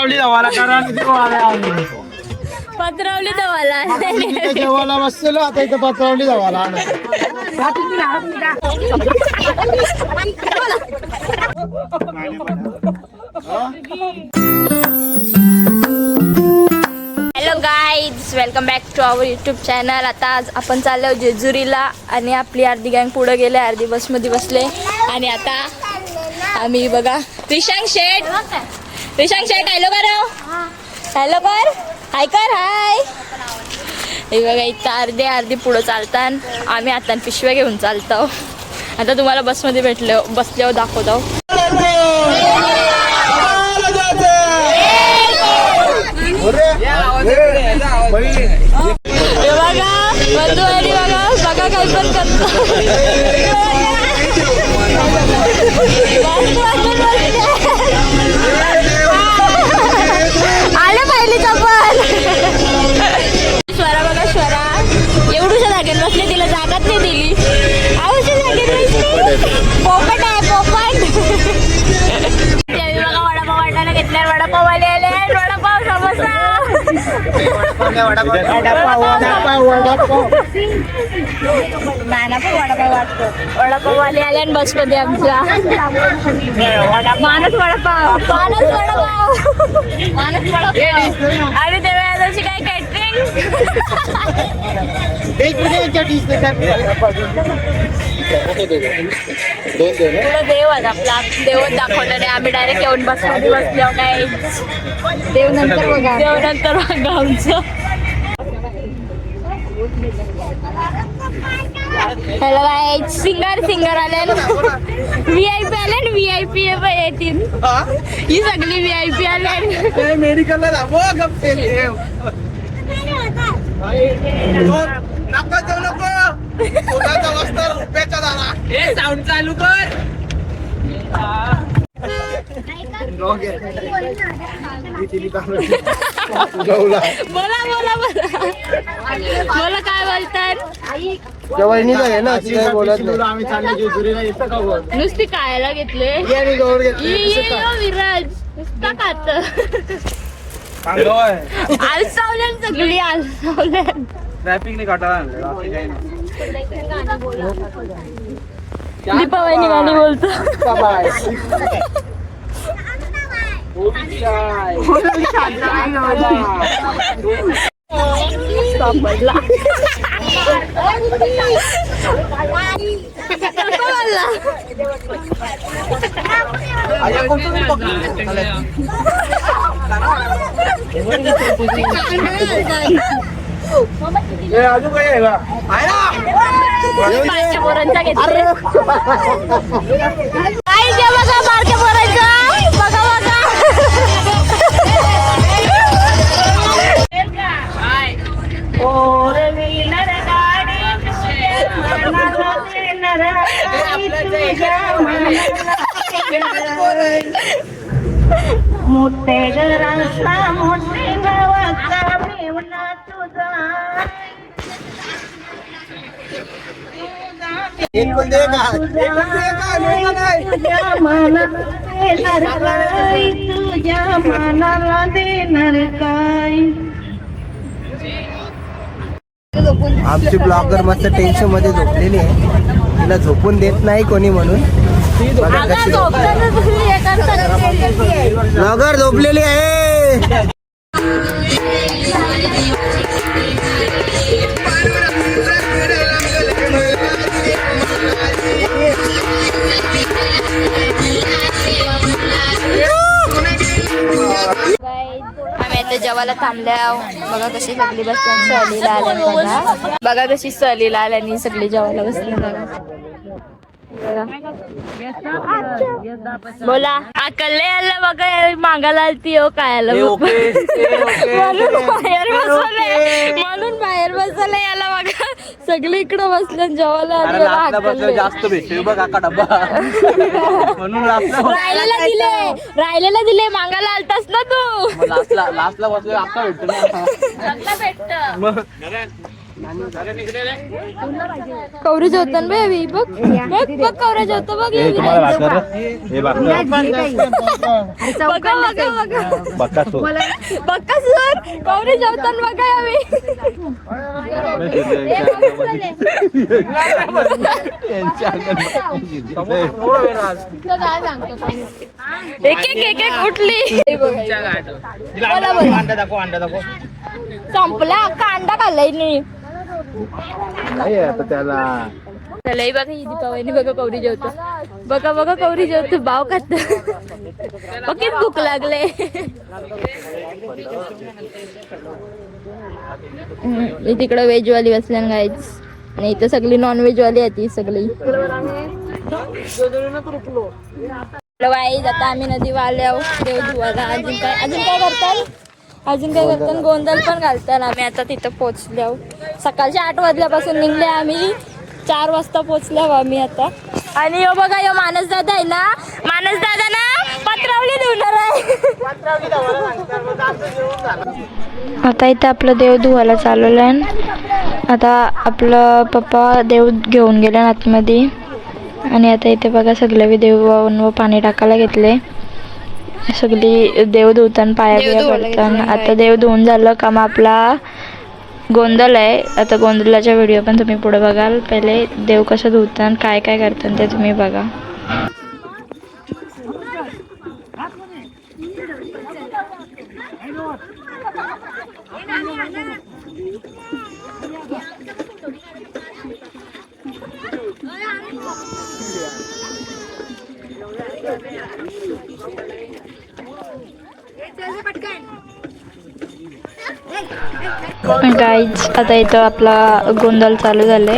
पत्रावली धावाला करा पत्रावली धावाला जेवायला बसलेलो आता इथं पत्रावली धावाला hello guys, welcome back to our YouTube channel. आता आज आपण चाललो जेजुरीला आणि आपली अर्धी गँग पुढे गेले, अर्धी बसमध्ये बसले. आणि आता आम्ही बघा रिशांग शेठ हॅलो कर, हॅलो कर, हाय कर, हाय. हे बघा इथं अर्धे पुढं चालतात, आम्ही आता पिशव्या घेऊन चालतो. आता तुम्हाला बसमध्ये बसल्यावर दाखवतो. बघा काय पण करतो. आले पहिली चप्पल. स्वरा बघा, स्वरा एवढूशा जागेत बसले, तिला जागाच नाही दिली. आवश्यक जागेत बसली. पोपट आहे पोपट. बघा वडापाव वाटायला घेतल्यावर वडापाव वाले आले. वडापाव समोसा वडापाव वाले आले आणि बसमध्ये आमच्या मानस वडापाव आणि तेव्हा काय कॅटरिंग देव आपला देवच दाखवलं नाही. आम्ही डायरेक्ट येऊन बसमध्ये बसलो. काय देव नंतर बघा आमचं. हॅलो गाईज, सिंगर आले, VIP आले, VIP येतील. ही सगळी VIP आले. मेडिकल साऊंड चालू कर. बोला काय बोलतात. आम्ही चालले जेजुरीला. येतं का बोल नुसती खायला घेतले. विराज नुसता खात आलसावल्यान सगळी आलसावल्यान. ट्रॅफिक नाही काटा दीपावली गाणी बोलतो. अजून काय आहे का बारक्या पोरांचा घेतले. बघा बारक्या पोरांचा बघा बघा. मोठे घरांचा मोठे गावाचा मेवना तुझा. तुझ्या मनाला देणार काय. आमची ब्लॉगर मस्त टेन्शन मध्ये झोपलेली आहे, तिला झोपून देत नाही कोणी म्हणून. ब्लॉगर झोपलेली आहे. आम्ही आता जेवायला थांबल्या. बघा कशी सगळी बसल्या सहलीला आल्या. बघा कशी सहलीला आल्यानी सगळी जेवायला बसली. बोला अकल्ले आलं बघा, मागायला आलती हो काय आलं म्हणून बाहेर बसले. याला बघा सगळी इकडं बसल्या जेवायला. जास्त भेटते बघ काका डब्बा म्हणून राहिलेला दिले मागायला आलतास ना तू. लास्टला बसलो आता भेटतो ना. भेटत कवरी जेवताना बाई यावी बघ बघ बघ कवऱ्या जेवतो बघ यावी. बघा बघा बघा बघा सर कवरी जेवताना बघा यावी. एक एक एक एक उठली. संपला कांदा खाल्लाय नाही त्याला त्यालाही बघा ही दीपावली बघा कवरी जेवतो बघा बघा कवरी जेवतो भाव खात बघीच भूक लागले. तिकडं व्हेज वाली बसल्यान गाईच नाही तर सगळी नॉन व्हेज वाली आहे ती सगळी. गाईज आता आम्ही नदी वाल्याव देव धुवायला अजून काय करतात गोंधळ पण घालतात. आम्ही आता तिथं पोहोचलो सकाळच्या 8 वाजल्यापासून निघले आम्ही 4 वाजता पोहोचलो आम्ही आता. आणि यो बघा यो मानस दादा आहे ना पत्रावली धुणार आहे. आता इथं आपलं देव धुवायला चालवलं आहे. आता आपलं पप्पा देव घेऊन गेले आतमध्ये आणि आता इथे बघा सगळे देव पाणी टाकायला घेतले. सगळी देव धुताना पाया पडताना. आता देव धुवून झालं का मग आपला गोंधळ आहे. आता गोंधळाच्या व्हिडिओ पण तुम्ही पुढे बघाल. पहिले देव कसं धुतात काय काय करतात ते तुम्ही बघा. गाईज आता इथं आपला गोंधळ चालू झाले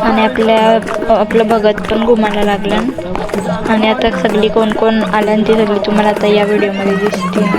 आणि आपलं भगत पण घुमायला लागलं. आणि आता सगळी कोण कोण आल्यान ती सगळी तुम्हाला आता या व्हिडिओमध्ये दिसते.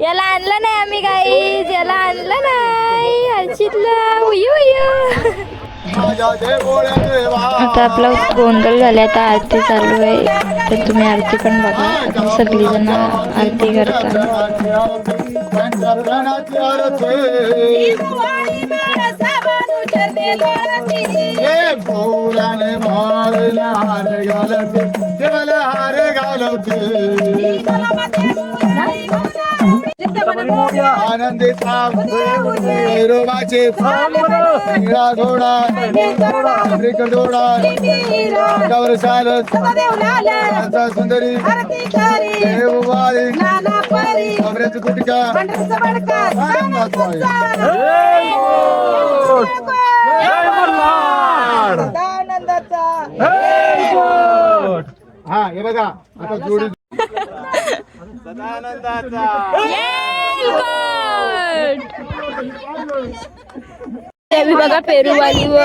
याला आणलं नाही आम्ही गाईज याला आणलं नाही हर्षितला आता आपला गोंधळ झाला. आता आरती चालू आहे तर तुम्ही आरती पण बघा. सगळी जण आरती करतात. आनंदीचा भैरवाचे निळा घोडा घोडा गौर चालत सुंदरी देववारी कमरेच गुटका हा हे बघा आता जोडी बघा पेरूवाली व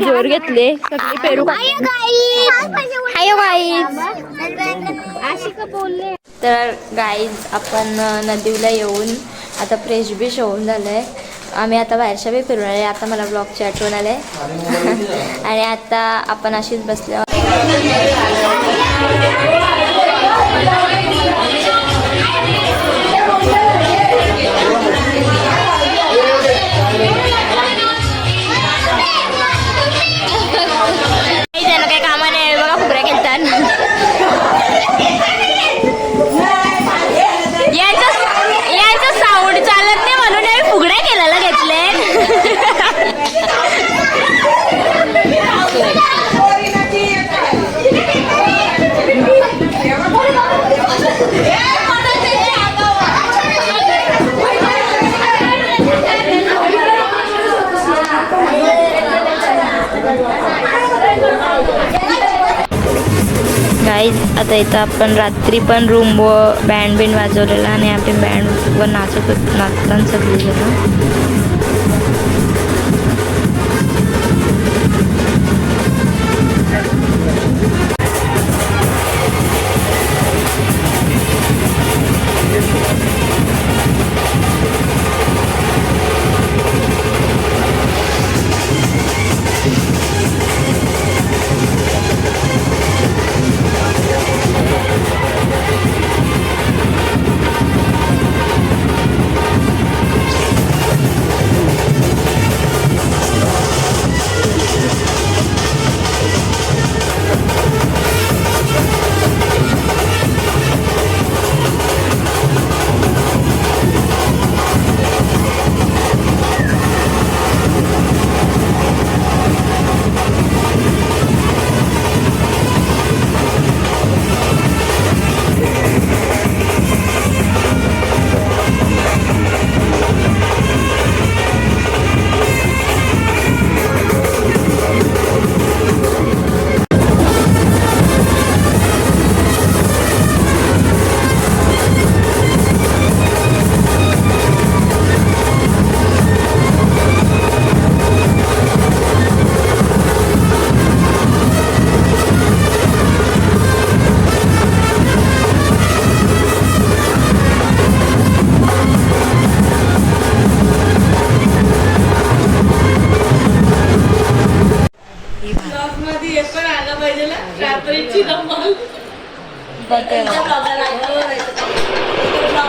जोर घेतले सगळे पेरू. तर गाईज आपण नदीला येऊन आता फ्रेश बिश होऊन झालंय. आम्ही आता बाहेरच्या बी फिरून आले. आता मला ब्लॉगची आठवण आले आणि आता आपण अशीच बसलो. काही कामा नाही बघा फुगड्या खेळतात. याचं साऊंड चालत नाही म्हणून आम्ही फुगड्या खेळायला घेतले. गाईज आता इथं आपण रात्री पण रूम व बँड बिंड वाजवलेला आणि आपण बँड वर नाचताना सगळी जण.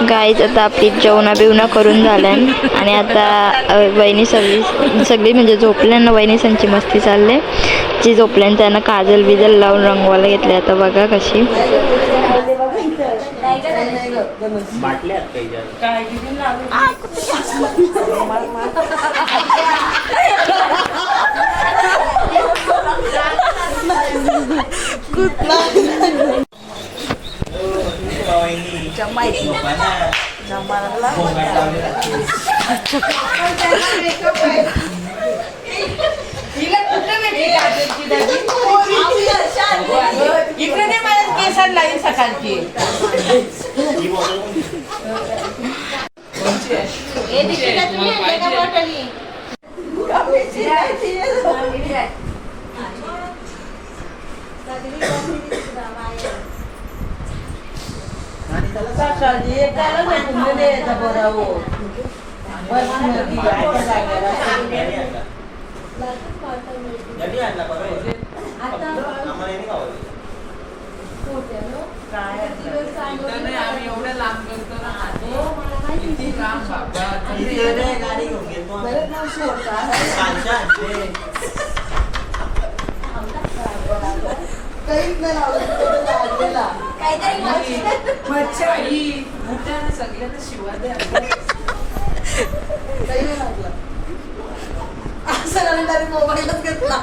गाईज आता आपली जेवणा बिवणा करून झाल्यान आणि आता वहिनी सगळी म्हणजे झोपल्यानं वहिनी संची मस्ती चालले. जी झोपल्यान त्यांना काजल बिजल लावून रंगवायला घेतले. आता बघा कशी इकडे मला केसाला लागेल सकाळची. आम्ही एवढं लांब करतो ना किती लांब बाबा गाडी घेऊन घेतो सगळ्यांना शिवा द्या असं मोबाईलच घेतला.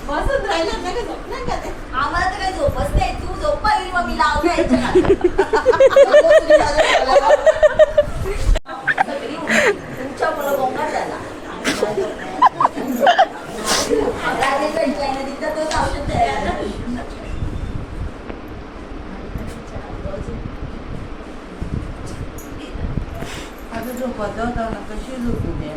बसत राहिलं नाही का झोप नाही का ते आम्हाला तर काही झोपच नाही. तू झोप येईल मग मी लावून तुमच्या मुलं बोंगार झाला तोच औषध तयार. झोपत होता ना कशी झोपू दे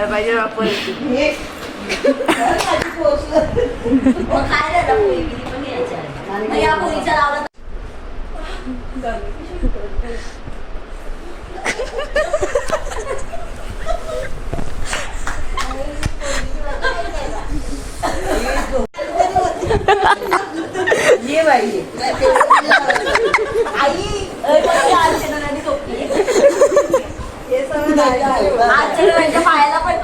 पाहिजे वापर ये बाई आई पायाला पण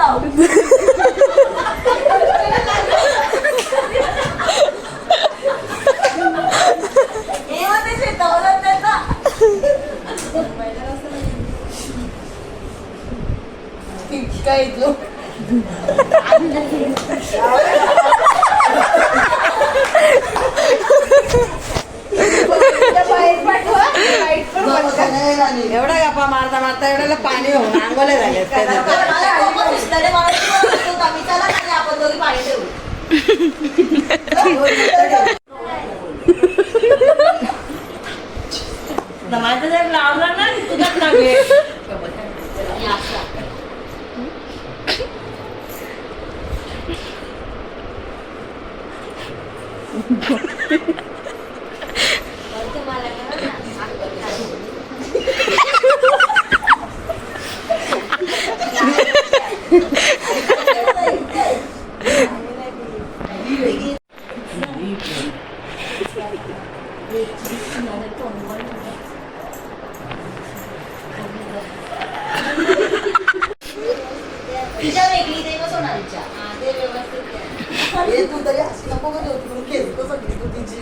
एवढा गप्पा मारता मारता एवढ्याला पाणी होऊन आंघोळे झाले आपण दोघी पाणी माझं जर लावला ना तुझ्याच लागले तिच्या वेगळी ते कसं होणारीच्या ते व्यवस्थित तू तरी असं नको घेऊ केस कसं घेतो तिची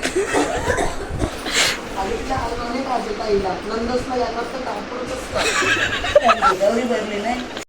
आधीच्या आलमाने काजू ताईला नंदसला यांना तर कापडच असतं भरली नाही